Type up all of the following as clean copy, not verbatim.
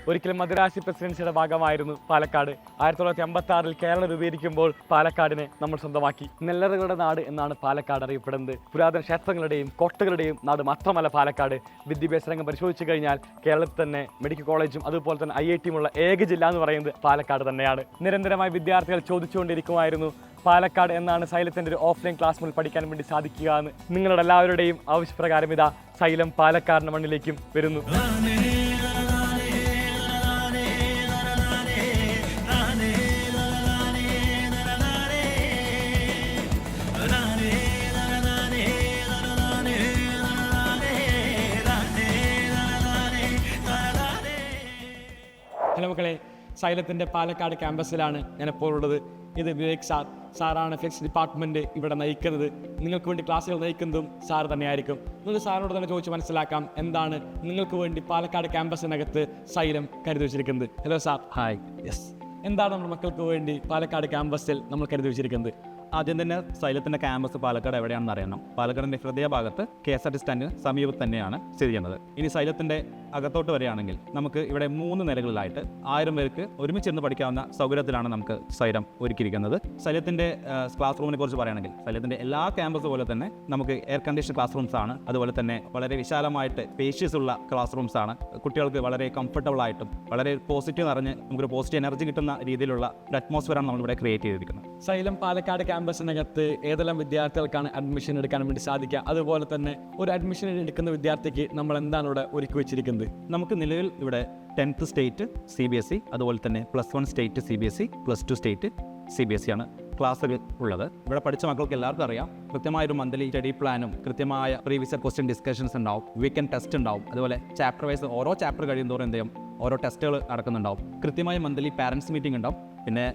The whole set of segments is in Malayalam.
ഒരിക്കലും മദിരാശി പ്രസിഡൻസിയുടെ ഭാഗമായിരുന്നു പാലക്കാട്. 1956 കേരളം രൂപീകരിക്കുമ്പോൾ പാലക്കാടിനെ നമ്മൾ സ്വന്തമാക്കി. നെല്ലറകളുടെ നാട് എന്നാണ് പാലക്കാട് അറിയപ്പെടുന്നത്. പുരാതന ക്ഷേത്രങ്ങളുടെയും കോട്ടകളുടെയും നാട് മാത്രമല്ല പാലക്കാട്. വിദ്യാഭ്യാസ രംഗം പരിശോധിച്ചു കഴിഞ്ഞാൽ കേരളത്തിൽ തന്നെ മെഡിക്കൽ കോളേജും അതുപോലെ തന്നെ IIT ഉള്ള ഏക ജില്ല എന്ന് പറയുന്നത് പാലക്കാട് തന്നെയാണ്. നിരന്തരമായി വിദ്യാർത്ഥികൾ ചോദിച്ചുകൊണ്ടിരിക്കുമായിരുന്നു പാലക്കാട് എന്നാണ് സൈലത്തിൻ്റെ ഒരു ഓഫ്ലൈൻ ക്ലാസ് മുതൽ പഠിക്കാൻ വേണ്ടി സാധിക്കുക എന്ന്. നിങ്ങളുടെ എല്ലാവരുടെയും ആവശ്യപ്രകാരം ഇതാ സൈലം പാലക്കാടിൻ്റെ മണ്ണിലേക്കും വരുന്നു. ഹലോ മക്കളെ, സൈലത്തിൻ്റെ പാലക്കാട് ക്യാമ്പസിലാണ് ഞാനിപ്പോൾ ഉള്ളത്. ഇത് വിവേക് സാറാണ് ഫിസിക്സ് ഡിപ്പാർട്ട്മെൻറ്റ് ഇവിടെ നയിക്കുന്നത്. നിങ്ങൾക്ക് വേണ്ടി ക്ലാസ്സുകൾ നയിക്കുന്നതും സാർ തന്നെയായിരിക്കും. നിങ്ങൾക്ക് സാറിനോട് തന്നെ ചോദിച്ച് മനസ്സിലാക്കാം എന്താണ് നിങ്ങൾക്ക് വേണ്ടി പാലക്കാട് ക്യാമ്പസിനകത്ത് സൈലം കരുതി വെച്ചിരിക്കുന്നത്. Hello sir. ഹായ്. യെസ്, എന്താണ് നമ്മുടെ മക്കൾക്ക് വേണ്ടി പാലക്കാട് ക്യാമ്പസിൽ നമ്മൾ കരുതി വെച്ചിരിക്കുന്നത്? ആദ്യം തന്നെ സൈലത്തിൻ്റെ ക്യാമ്പസ് പാലക്കാട് എവിടെയാണെന്ന് അറിയണം. പാലക്കാടിൻ്റെ ഹൃദയഭാഗത്ത് KSRTC സ്റ്റാൻഡിന് സമീപത്ത് തന്നെയാണ് സ്ഥിതി ചെയ്യുന്നത്. ഇനി സൈലത്തിൻ്റെ അകത്തോട്ട് വരികയാണെങ്കിൽ നമുക്ക് ഇവിടെ 3 നിലകളിലായിട്ട് 1000 പേർക്ക് ഒരുമിച്ചിരുന്ന് പഠിക്കാവുന്ന സൗകര്യത്തിലാണ് നമുക്ക് സൈലം ഒരുക്കിയിരിക്കുന്നത്. സൈലത്തിൻ്റെ ക്ലാസ് റൂമിനെ കുറിച്ച് പറയുകയാണെങ്കിൽ സൈലത്തിൻ്റെ എല്ലാ ക്യാമ്പസ് പോലെ തന്നെ നമുക്ക് എയർ കണ്ടീഷൻ ക്ലാസ് റൂംസ് ആണ്. അതുപോലെ തന്നെ വളരെ വിശാലമായിട്ട് സ്പേഷ്യസ് ഉള്ള ക്ലാസ് റൂംസ് ആണ്. കുട്ടികൾക്ക് വളരെ കംഫർട്ടബിൾ ആയിട്ടും വളരെ പോസിറ്റീവ് നിറഞ്ഞ് നമുക്കൊരു പോസിറ്റീവ് എനർജി കിട്ടുന്ന രീതിയിലുള്ള ഒരു അറ്റ്മോസ്ഫിയറാണ് നമ്മളിവിടെ ക്രിയേറ്റ് ചെയ്തിരിക്കുന്നത്. സൈലം പാലക്കാട് ക്യാമ്പസിനകത്ത് ഏതെല്ലാം വിദ്യാർത്ഥികൾക്കാണ് അഡ്മിഷൻ എടുക്കാൻ വേണ്ടി സാധിക്കുക? അതുപോലെ തന്നെ ഒരു അഡ്മിഷൻ എടുക്കുന്ന വിദ്യാർത്ഥിക്ക് നമ്മൾ എന്താണ് ഇവിടെ ഒരുക്കി വെച്ചിരിക്കുന്നത്? നമുക്ക് നിലവിൽ ഇവിടെ 10th സ്റ്റേറ്റ് CBSE, അതുപോലെ തന്നെ +1 സ്റ്റേറ്റ് CBSE, +2 സ്റ്റേറ്റ് CBSE ആണ് ക്ലാസ് ഉള്ളത്. ഇവിടെ പഠിച്ച മക്കൾക്ക് എല്ലാവർക്കും അറിയാം കൃത്യമായൊരു മന്ത്ലി സ്റ്റഡി പ്ലാനും കൃത്യമായ പ്രീവിയസ് ക്വസ്റ്റ്യൻ ഡിസ്കഷൻസ് ഉണ്ടാവും, വീക്കെൻഡ് ടെസ്റ്റ് ഉണ്ടാവും. അതുപോലെ ചാപ്റ്റർ വൈസ് ഓരോ ചാപ്റ്റർ കഴിയുന്നതോറും എന്ത് ചെയ്യും, ഓരോ ടെസ്റ്റുകൾ നടക്കുന്നുണ്ടാവും. കൃത്യമായ മന്ത്ലി പാരൻസ് മീറ്റിംഗ് ഉണ്ടാവും. പിന്നെ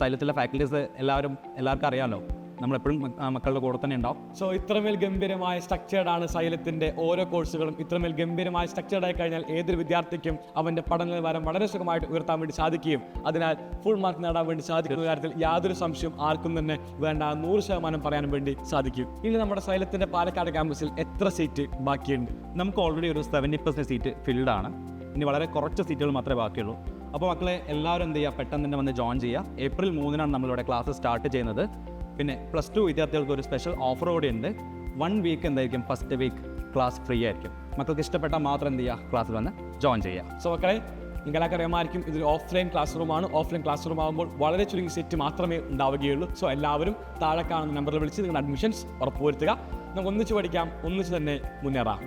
സൈലത്തിലെ ഫാക്കൽറ്റീസ് എല്ലാവർക്കും അറിയാമല്ലോ, നമ്മളെപ്പോഴും മക്കളുടെ കൂടെ തന്നെ ഉണ്ടാവും. സോ ഇത്രമേൽ ഗംഭീരമായ സ്ട്രക്ചേർഡാണ് സൈലത്തിൻ്റെ ഓരോ കോഴ്സുകളും. ഇത്രമേൽ ഗംഭീരമായ സ്ട്രക്ചേർഡായി കഴിഞ്ഞാൽ ഏതൊരു വിദ്യാർത്ഥിക്കും അവൻ്റെ പഠന നിലവാരം വളരെ സുഖമായിട്ട് ഉയർത്താൻ വേണ്ടി സാധിക്കുകയും അതിനാൽ ഫുൾ മാർക്ക് നേടാൻ വേണ്ടി സാധിക്കുന്ന കാര്യത്തിൽ യാതൊരു സംശയം ആർക്കും തന്നെ വേണ്ട 100% പറയാനും വേണ്ടി സാധിക്കും. ഇനി നമ്മുടെ സൈലത്തിൻ്റെ പാലക്കാട് ക്യാമ്പസിൽ എത്ര സീറ്റ് ബാക്കിയുണ്ട്? നമുക്ക് ഓൾറെഡി ഒരു 70% സീറ്റ് ഫിൽഡ് ആണ്. ഇനി വളരെ കുറച്ച് സീറ്റുകൾ മാത്രമേ ബാക്കിയുള്ളൂ. അപ്പോൾ മക്കളെ എല്ലാവരും എന്ത് ചെയ്യുക, പെട്ടെന്ന് തന്നെ വന്ന് ജോയിൻ ചെയ്യുക. April 3 നമ്മളിവിടെ ക്ലാസ് സ്റ്റാർട്ട് ചെയ്യുന്നത്. പിന്നെ +2 വിദ്യാർത്ഥികൾക്ക് ഒരു സ്പെഷ്യൽ ഓഫർ കൂടി ഉണ്ട്. 1 വീക്ക് എന്തായിരിക്കും, ഫസ്റ്റ് വീക്ക് ക്ലാസ് ഫ്രീ ആയിരിക്കും. മക്കൾക്ക് ഇഷ്ടപ്പെട്ടാൽ മാത്രം എന്ത് ചെയ്യുക, ക്ലാസ്സിൽ വന്ന് ജോയിൻ ചെയ്യുക. സോ മക്കളെ, നിങ്ങളൊക്കെ അറിയാമായിരിക്കും ഇതൊരു ഓഫ്ലൈൻ ക്ലാസ് റൂമാണ്. ഓഫ്ലൈൻ ക്ലാസ് റൂം ആകുമ്പോൾ വളരെ ചുരുങ്ങിയ സെറ്റ് മാത്രമേ ഉണ്ടാവുകയുള്ളൂ. സോ എല്ലാവരും താഴെ കാണുന്ന നമ്പറിൽ വിളിച്ച് നിങ്ങളുടെ അഡ്മിഷൻസ് ഉറപ്പുവരുത്തുക. നമുക്ക് ഒന്നിച്ച് പഠിക്കാം, ഒന്നിച്ച് തന്നെ മുന്നേറാം.